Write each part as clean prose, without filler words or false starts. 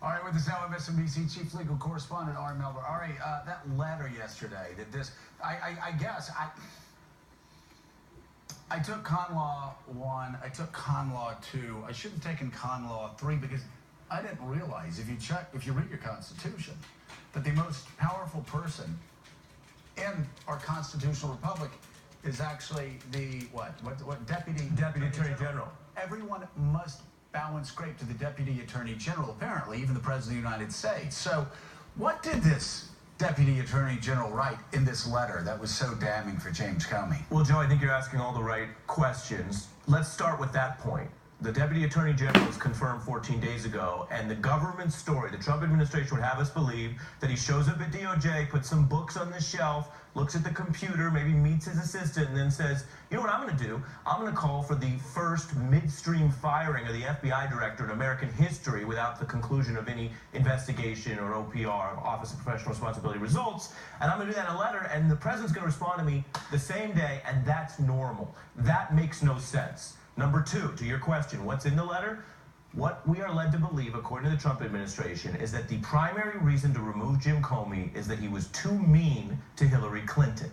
All right, with us now, MSNBC Chief Legal Correspondent Ari Melber. Ari, that letter yesterday, I took con law 1, I took con law 2. I should have taken con law 3 because I didn't realize, if you read your Constitution, that the most powerful person in our constitutional republic is actually the, Deputy Attorney General. Everyone must bow and scrape to the Deputy Attorney General, apparently, even the President of the United States. So what did this Deputy Attorney General write in this letter that was so damning for James Comey? Well, Joe, I think you're asking all the right questions. Let's start with that point. The Deputy Attorney General was confirmed 14 days ago, and the government story, the Trump administration would have us believe that he shows up at DOJ, puts some books on the shelf, looks at the computer, maybe meets his assistant, and then says, you know what I'm going to do? I'm going to call for the first midstream firing of the FBI director in American history without the conclusion of any investigation or OPR, Office of Professional Responsibility results, and I'm going to do that in a letter, and the president's going to respond to me the same day, and that's normal. That makes no sense. Number 2, to your question, what's in the letter? What we are led to believe, according to the Trump administration, is that the primary reason to remove Jim Comey is that he was too mean to Hillary Clinton.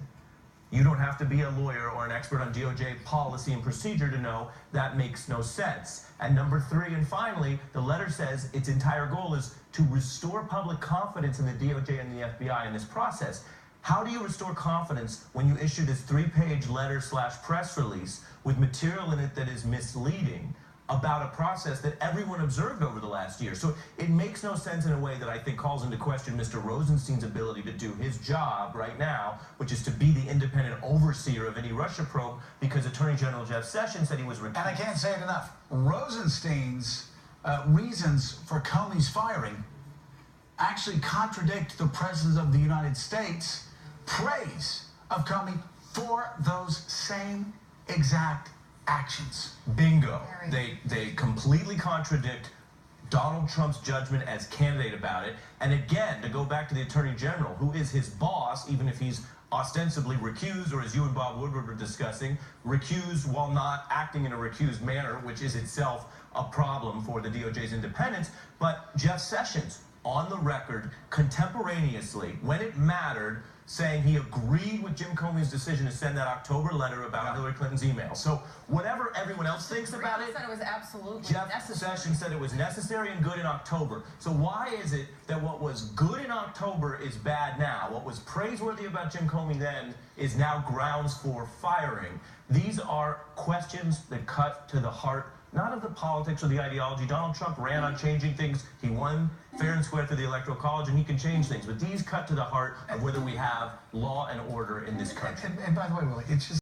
You don't have to be a lawyer or an expert on DOJ policy and procedure to know that makes no sense. And number 3, and finally, the letter says its entire goal is to restore public confidence in the DOJ and the FBI in this process. How do you restore confidence when you issue this 3-page letter/press release with material in it that is misleading about a process that everyone observed over the last year? So it makes no sense in a way that I think calls into question Mr. Rosenstein's ability to do his job right now, which is to be the independent overseer of any Russia probe, because Attorney General Jeff Sessions said he was recused. And I can't say it enough. Rosenstein's reasons for Comey's firing actually contradict the President of the United States' praise of Comey for those same exact actions. Bingo. They completely contradict Donald Trump's judgment as candidate about it. And again, to go back to the Attorney General, who is his boss, even if he's ostensibly recused, or as you and Bob Woodward were discussing, recused while not acting in a recused manner, which is itself a problem for the DOJ's independence. But Jeff Sessions, on the record, contemporaneously, when it mattered, saying he agreed with Jim Comey's decision to send that October letter about Hillary Clinton's email. So whatever everyone else thinks about it, said it was absolutely Jeff necessary. Sessions said it was necessary and good in October. So why is it that what was good in October is bad now? What was praiseworthy about Jim Comey then is now grounds for firing? These are questions that cut to the heart, not of the politics or the ideology. Donald Trump ran on changing things. He won fair and square through the Electoral College, and he can change things. But these cut to the heart of whether we have law and order in this country. And by the way, Willie, it's just